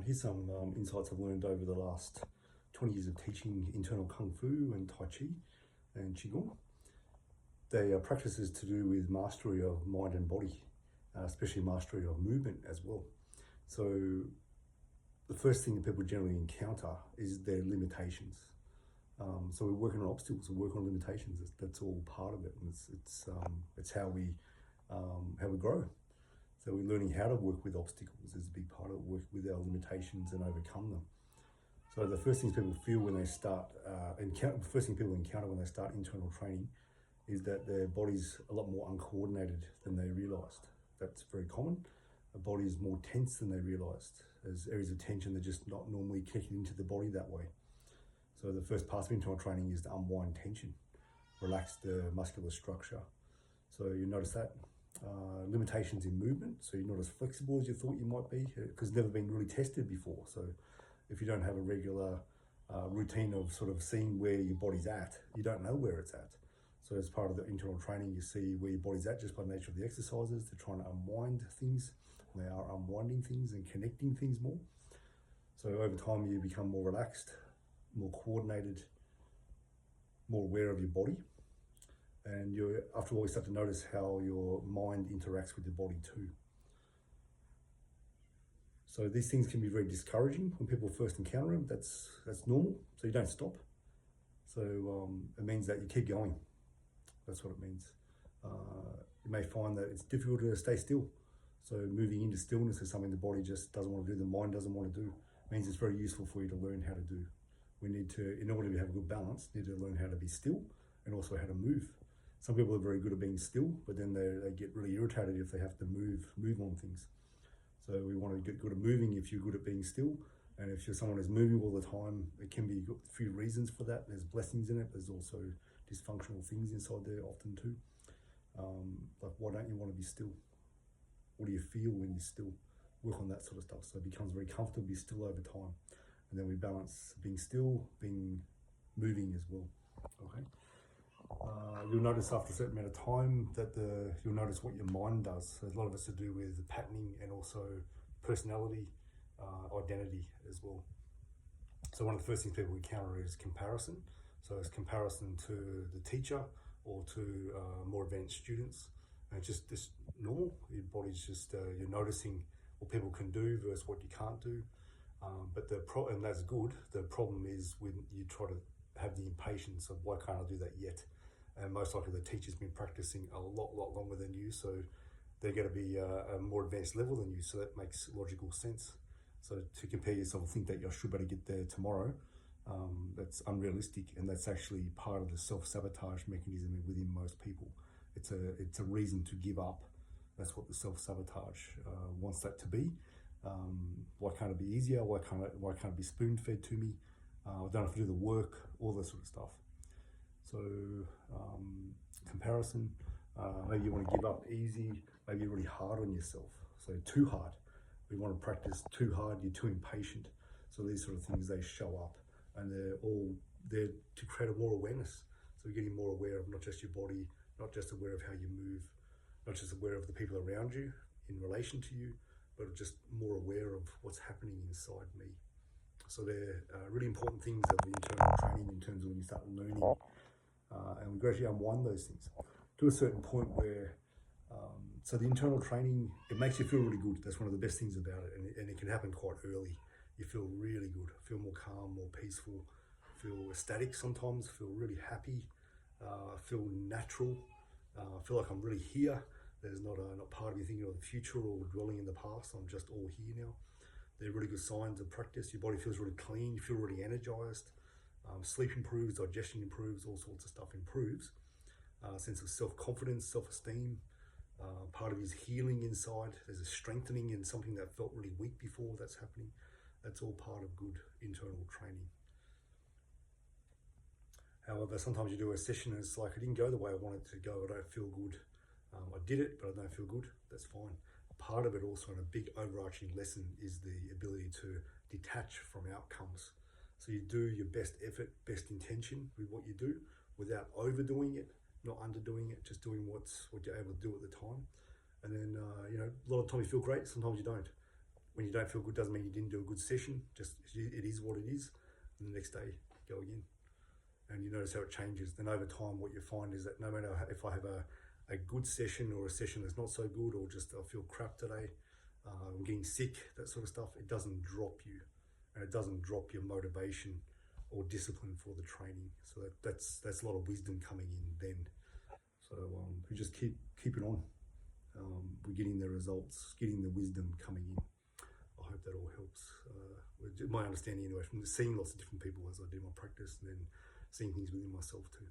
Here's some insights I've learned over the last 20 years of teaching Internal Kungfu and Tai Chi and Qigong. They are practices to do with mastery of mind and body, especially mastery of movement as well. So the first thing that people generally encounter is their limitations. So we're working on obstacles, we're working on limitations. That's all part of it, and it's how we grow. So we're learning how to work with obstacles is a big part of it, work with our limitations and overcome them. So the first things people feel when they start, first thing people encounter when they start internal training is that their body's a lot more uncoordinated than they realised. That's very common. The body is more tense than they realised. There's areas of tension that are just not normally connected into the body that way. So the first part of internal training is to unwind tension, relax the muscular structure. So you notice that. Limitations in movement, so you're not as flexible as you thought you might be, because it's never been really tested before. So if you don't have a regular routine of sort of seeing where your body's at, you don't know where it's at. So as part of the internal training, you see where your body's at just by nature of the exercises. They're trying to unwind things, and they are unwinding things and connecting things more. So over time you become more relaxed, more coordinated, more aware of your body. And after all, you start to notice how your mind interacts with your body too. So these things can be very discouraging when people first encounter them. That's normal, so you don't stop. So it means that you keep going. That's what it means. You may find that it's difficult to stay still. So moving into stillness is something the body just doesn't want to do, the mind doesn't want to do. It means it's very useful for you to learn how to do. We need to, in order to have a good balance, need to learn how to be still and also how to move. Some people are very good at being still, but then they get really irritated if they have to move on things. So we want to get good at moving if you're good at being still. And if you're someone who's moving all the time, it can be a few reasons for that. There's blessings in it. There's also dysfunctional things inside there often too. Like, why don't you want to be still? What do you feel when you're still? Work on that sort of stuff. So it becomes very comfortable to be still over time. And then we balance being still, being moving as well. Okay. You'll notice after a certain amount of time that you'll notice what your mind does. So a lot of it's to do with patterning and also personality, identity as well. So one of the first things people encounter is comparison. So it's comparison to the teacher or to more advanced students. And it's just normal. Your body's just, you're noticing what people can do versus what you can't do. And that's good. The problem is when you try to have the impatience of why can't I do that yet? And most likely the teacher's been practicing a lot longer than you, so they're going to be a more advanced level than you, so that makes logical sense. So to compare yourself and think that you should better get there tomorrow, that's unrealistic, and that's actually part of the self-sabotage mechanism within most people. It's a reason to give up. That's what the self-sabotage wants that to be. Why can't it be easier? Why can't it be spoon-fed to me? I don't have to do the work, all that sort of stuff. So comparison, maybe you want to give up easy, maybe you're really hard on yourself. So too hard. We want to practice too hard, you're too impatient. So these sort of things, they show up, and they're all there to create a more awareness. So you're getting more aware of not just your body, not just aware of how you move, not just aware of the people around you in relation to you, but just more aware of what's happening inside me. So they're really important things of the internal training in terms of when you start learning. And we gradually unwind those things to a certain point where, so the internal training, it makes you feel really good. That's one of the best things about it. And it can happen quite early. You feel really good, feel more calm, more peaceful, feel ecstatic sometimes, feel really happy, feel natural, feel like I'm really here. There's not part of me thinking of the future or dwelling in the past. I'm just all here now. They're really good signs of practice. Your body feels really clean, you feel really energized. Sleep improves, digestion improves, all sorts of stuff improves. Sense of self-confidence, self-esteem. Part of his healing inside. There's a strengthening in something that felt really weak before. That's happening. That's all part of good internal training. However, sometimes you do a session and it's like, it didn't go the way I wanted it to go. I don't feel good. I did it, but I don't feel good. That's fine. Part of it also, and a big overarching lesson, is the ability to detach from outcomes. So you do your best effort, best intention with what you do without overdoing it, not underdoing it, just doing what you're able to do at the time. And then, a lot of times you feel great, sometimes you don't. when you don't feel good doesn't mean you didn't do a good session. Just it is what it is, and the next day go again, and you notice how it changes. Then over time, what you find is that no matter if I have a good session or a session that's not so good, or just I feel crap today, I'm getting sick, that sort of stuff, it doesn't drop you, and it doesn't drop your motivation or discipline for the training. So that's a lot of wisdom coming in then. So we just keep it on. We're getting the results, getting the wisdom coming in. I hope that all helps. My understanding anyway, from seeing lots of different people as I do my practice, and then seeing things within myself too.